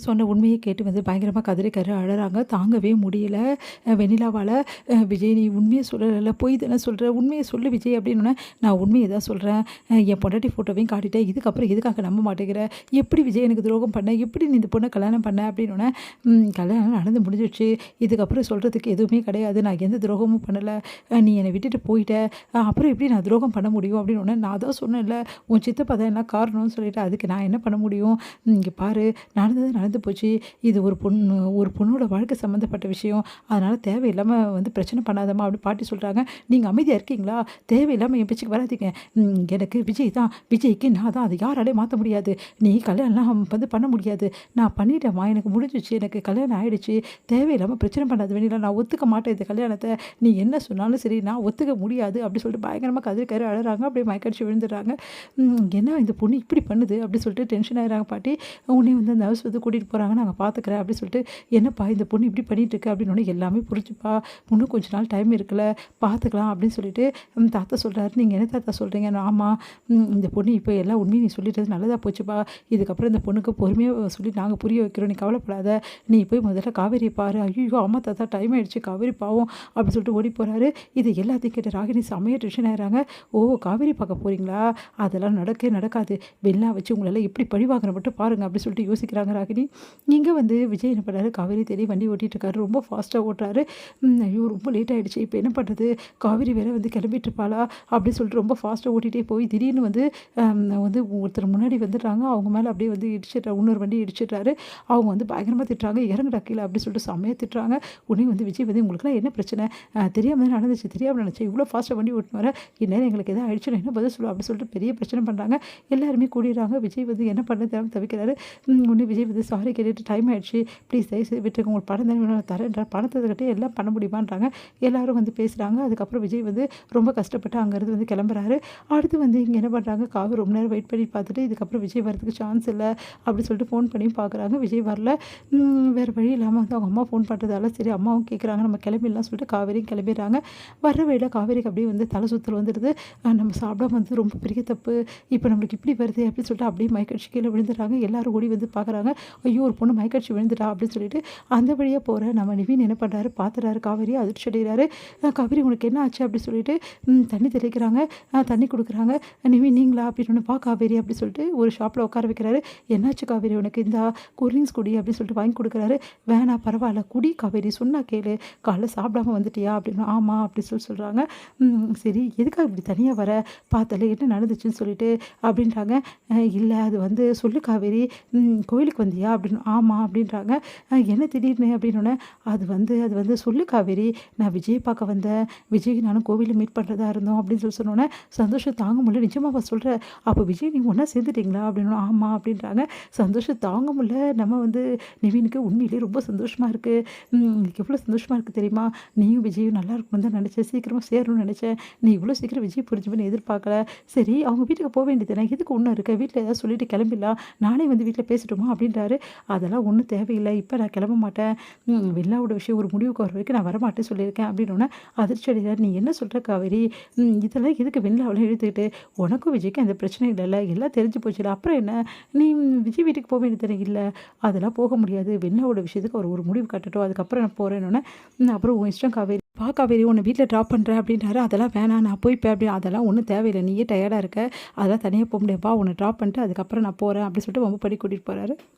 சொன்ன உண்மையை கேட்டு வந்து பயங்கரமா கதறி அழறாங்க. தாங்கவே முடியல. வெண்ணிலாவால "விஜய் நீ உண்மைய சொல்லலல்ல, பொய் தானே சொல்ற. உண்மைய சொல்லு விஜய்" அப்படின்னோனே, "நான் உண்மைய தான் சொல்றேன். என் பொண்டாட்டி ஃபோட்டோவையும் காட்டிட்டேன். இதுக்கப்புறம் எதுக்காக நம்ப மாட்டேங்கிற? எப்படி விஜய் எனக்கு துரோகம் பண்ண? எப்படி நீ இந்த பொண்ண கல்யாணம் பண்ண?" அப்படின்னோனே, கல்யாணம் நடந்து முடிஞ்சிருச்சு. இதுக்கப்புறம் சொல்றதுக்கு எதுவுமே கிடையாது. நான் எந்த துரோகமும் பண்ணல. நீ என்னை விட்டுட்டு போயிட்ட. அப்புறம் எப்படி நான் துரோகம் பண்ண முடியும்?" அப்படின்னோனே, "நான் தான் சொன்னேன்ல, உன் சித்தப்பா தான் எல்லாம் காரணம்னு சொல்லிட்டு, அதுக்கு நான் என்ன பண்ண முடியும்? இங்க பாரு, நடந்தது நடந்து போச்சு. இது ஒரு பொண்ணோட வாழ்க்கை சம்மந்தப்பட்ட விஷயம். அதனால தேவையில்லாம வந்து பிரச்சனை பண்ணாதம்மா" அப்படின்னு பாட்டி சொல்றாங்க. "நீங்க அமைதியா இருக்கீங்களா? தேவையில்லாம என் பேச்சுக்கு வராதீங்க. எனக்கு விஜய் தான். விஜய்க்கு நான் தான். அத யாராலயும் மாத்த முடியாது. நீ கல்யாணம்லாம் வந்து பண்ண முடியாது. நான் பண்ணிட்டேன்ம்மா. எனக்கு முடிஞ்சிச்சு. எனக்கு கல்யாணம் ஆயிடுச்சு. தேவையில்லாம பிரச்சனை பண்ணாத வெண்ணிலா. நான் ஒத்துக்க மாட்டேன் இந்த கல்யாணத்த. நீ என்ன சொன்னாலும் சரி, நான் ஒத்துக்க முடியாது" அப்படி சொல்லிட்டு பயங்கரமா கதறி அழறாங்க. அப்படியே மயக்கடிச்சு விழுந்துடுறாங்க. "என்ன இந்த பொண்ணு இப்படி பண்ணுது?" அப்படி சொல்லிட்டு டென்ஷன் ஆயிடுறாங்க பாட்டி. உடனே வந்து அந்த ஹவுஸ் வந்து கூட்டிட்டு போறாங்க. "நாங்க பார்த்துக்கிறேன்" அப்படி சொல்லிட்டு, "என்னப்பா இந்த பொண்ணு இப்படி பண்ணிட்டு இருக்கு?" அப்படின்னோனே, "எல்லாமே புரிஞ்சுப்பா. இன்னும் கொஞ்ச நாள் டைம் இருக்குல்ல, பார்த்துக்கலாம்" அப்படின்னு சொல்லிட்டு தாத்தா சொல்றாரு. "நீங்க என்ன தாத்தா சொல்றீங்க?" "ஆமா, இந்த பொண்ணு இப்போ எல்லா உண்மையும் நீ சொல்லிட்டது நல்லதா போச்சுப்பா. இதுக்கப்புறம் இந்த பொண்ணுக்கு பொறுமையா சொல்லி நாங்க புரிய வைக்கிறோம். நீ கவலைப்படாத. நீ போய் முதல்ல காவேரியை பாரு." "ஐயய்யோ! ஆமா தாத்தா, டைம் ஆயிடுச்சு. காவேரி பாவம்" அப்படின்னு சொல்லிட்டு ஓடி போறாரு. இது எல்லாத்தையும் கேட்ட ராகினி செமையா டென்ஷன் ஆயிடுறாங்க. "ஓ! காவேரி பார்க்க போறீங்களா? அதெல்லாம் நடக்கவே நடக்காது. வெண்ணா வச்சு உங்கள எல்லாம் எப்படி பழி வாங்குறேன் மட்டும் பாருங்க" அப்படின்னு சொல்லிட்டு யோசிக்கிறாங்க ராகினி. இங்க வந்து விஜய் என்ன பண்ணாரு, காவேரி தேடி வண்டி ஓட்டிட்டு இருக்காரு. ரொம்ப ஃபாஸ்ட்டா ஓட்டுறாரு. ஐயோ! ரொம்ப லேட் ஆயிடுச்சு. இப்போ என்ன பண்றது? காவேரி வேற வந்து கிளம்பிட்டு இருப்பாளா? அப்படின்னு சொல்லிட்டு ரொம்ப ஃபாஸ்ட்டா ஓட்டிட்டே போய் திடீர்னு வந்து வந்து ஒருத்தர் முன்னாடி வந்துடுறாங்க. அவங்க மேல அப்படியே வந்து இன்னொரு வண்டி இடிச்சிடுறாரு. அவங்க வந்து பயங்கரமா திட்டுறாங்க. "இறங்குடா கீழ" அப்படின்னு சொல்லிட்டு செம்மையா திட்டுறாங்க. உடனே வந்து விஜய் வந்து, "உங்களுக்குலாம் என்ன பிரச்சனை? தெரியாம தான் நடந்துச்சு. தெரியாம நினைச்சேன். இவ்வளோ ஃபாஸ்ட்டா வண்டி ஓட்டுன்னு வர. இந்நேரம் எங்களுக்கு எதாவது ஆயிடுச்சுன்னா என்ன பதில் சொல்லுவ?" அப்படின்னு சொல்லிட்டு பெரிய பிரச்சனை பண்றாங்க. எல்லாருமே கூடிடுறாங்க. விஜய் வந்து என்ன பண்ண தெரியாம தவிக்கிறாரு. உடனே விஜய் வந்து சாரி கேட்டுட்டு, "டைம் ஆயிடுச்சு. ப்ளீஸ் தயவுசெய்து விட்டுருங்க. உங்களுக்கு பணம் தானே வேணும், நான் தரேன்றார். பணத்த கட்டி எல்லாம் பண்ண முடியுமான்றாங்க." எல்லாரும் வந்து பேசுறாங்க. அதுக்கப்புறம் விஜய் வந்து ரொம்ப கஷ்டப்பட்டு அங்கேருந்து வந்து கிளம்புறாரு. அடுத்து வந்து இங்க என்ன பண்றாங்க, காவேரி ரொம்ப நேரம் வெயிட் பண்ணி பார்த்துட்டு, இதுக்கப்புறம் விஜய் வரதுக்கு சான்ஸ் இல்ல அப்படின்னு சொல்லிட்டு ஃபோன் பண்ணியும் பார்க்குறாங்க. விஜய் வரல. வேறு வழி இல்லாம வந்து அவங்க அம்மா ஃபோன் பண்ணுறதால, சரி அம்மாவும் கேட்குறாங்க, நம்ம கிளம்பிடலாம் சொல்லிட்டு காவேரியும் கிளம்பிடுறாங்க. வர்ற வழியில காவேரிக்கு அப்படியே வந்து தலை சுத்தல் வந்துடுது. நம்ம சாப்பிடாம வந்தது ரொம்ப பெரிய தப்பு. இப்போ நம்மளுக்கு இப்படி வருதே அப்படின்னு சொல்லிட்டு அப்படியே மயக்கடிச்சு கீழே விழுந்துடுறாங்க. எல்லாரும் ஓடி வந்து பார்க்குறாங்க. ஐயோ! ஒரு பொண்ணு மயக்கடிச்சு விழுந்துட்டா அப்படின்னு சொல்லிட்டு, அந்த வழியா போற நம்ம நிவின் என்ன பண்ணுறாரு, பார்த்துறாரு காவேரியை, அதிர்ச்சி அடைகிறாரு. "காவேரி உனக்கு என்ன ஆச்சு?" அப்படி சொல்லிட்டு தண்ணி தெளிக்கிறாங்க. தண்ணி குடுக்குறாங்க. "நிவின் நீங்களா?" அப்படின்னு, "வா காவேரி" அப்படி சொல்லிட்டு ஒரு ஷாப்பில் உட்கார வைக்கிறாரு. "என்னாச்சு காவேரி உனக்கு? இந்தா கூல்ட்ரிங்க்ஸ் குடி" அப்படின்னு சொல்லிட்டு வாங்கி கொடுக்குறாரு. "வேணாம் பரவாயில்ல, குடி காவேரி, சொன்னா கேளு. காலைல சாப்பிடாம வந்துட்டியா?" அப்படின்னு. "ஆமா" அப்படி சொல்கிறாங்க. "சரி எதுக்காக இப்படி தனியாக வர? பார்த்தாலே என்ன நடந்துச்சுன்னு சொல்லிட்டு" அப்படின்றாங்க. "இல்லை அது வந்து சொல்லு காவேரி, கோயிலுக்கு வந்தியா?" அப்படின்னு. "ஆமா" அப்படின்றாங்க. "என்ன திடீர்னு?" அப்படின்னோடனே, அது வந்து சொல்லு காவேரி, நான் விஜய் பார்க்க வந்தேன். விஜய்க்கு நானும் கோவிலில் மீட் பண்ணுறதா இருந்தோம்" அப்படின்னு சொன்னோன்னே, சந்தோஷம் தாங்க முடியல. "நிஜமாவா சொல்ற? அப்போ விஜய் நீங்க ஒண்ணா சேர்ந்துட்டீங்களா?" அப்படின்னு. "ஆமா" அப்படின்றாங்க. சந்தோஷம் தாங்க முடியல. நம்ம வந்து நிவினுக்கு உண்மையிலேயே ரொம்ப சந்தோஷமா இருக்கு. எனக்கு எவ்வளோ சந்தோஷமா இருக்கு தெரியுமா? நீயும் விஜயும் நல்லா இருக்கணும்னு தான் நினச்சேன். சீக்கிரமா சேரணும்னு நினச்சேன். நீ இவ்வளோ சீக்கிரம் விஜய் புரிஞ்சுப்பேன்னு எதிர்பார்க்கல. சரி அவங்க வீட்டுக்கு போ வேண்டியதுதானே? எதுக்கு இன்னும் இருக்க? வீட்ல ஏதாவது சொல்லிட்டு கிளம்பிடலாம். நானே வந்து வீட்ல பேசட்டுமா?" அப்படின்றாரு. "அதெல்லாம் ஒண்ணும் தேவையில்ல. இப்ப நான் கிளம்ப மாட்டேன். வெண்ணிலாவோட விஷயம் ஒரு முடிவுக்கு வர வரைக்கும் நான் வரமாட்டேன்னு சொல்லியிருக்கேன்" அப்படின்னோனே அதிர்ச்சி அடைகிறார். "நீ என்ன சொல்ற காவேரி? இதெல்லாம் எதுக்கு வெண்ணிலாவெல்லாம் இழுத்துக்கிட்டு? உனக்கும் விஜய்க்கும் எந்த பிரச்சனையும் இல்லைல்ல. எல்லாம் தெரிஞ்சு போச்சுல்ல. அப்புறம் என்ன? நீ விஜய் வீட்டுக்கு போ வேண்டியதுதானே?" "இல்ல அதெல்லாம் போக முடியாது. வெண்ணிலாவோட விஷயத்துக்கு அவர் ஒரு முடிவு கட்டட்டும். அதுக்கப்புறம் நான் போறேன்னோனே, அப்புறம் உன் இஷ்டம் காவேரி. வா காவேரி உன்னை வீட்டில் ட்ராப் பண்ணுறேன்" அப்படின்றாரு. "அதெல்லாம் வேணாம், நான் போய்ப்பேன்" அப்படி. "அதெல்லாம் ஒன்றும் தேவையில்லை. நீயே டயர்டாக இருக்க. அதெல்லாம் தனியாக போ முடியாது. வா உன்னை ட்ராப் பண்ணிட்டு அதுக்கப்புறம் நான் போகிறேன்" அப்படின்னு சொல்லிட்டு வம்பு பண்ணி கூட்டிகிட்டு போகிறாரு.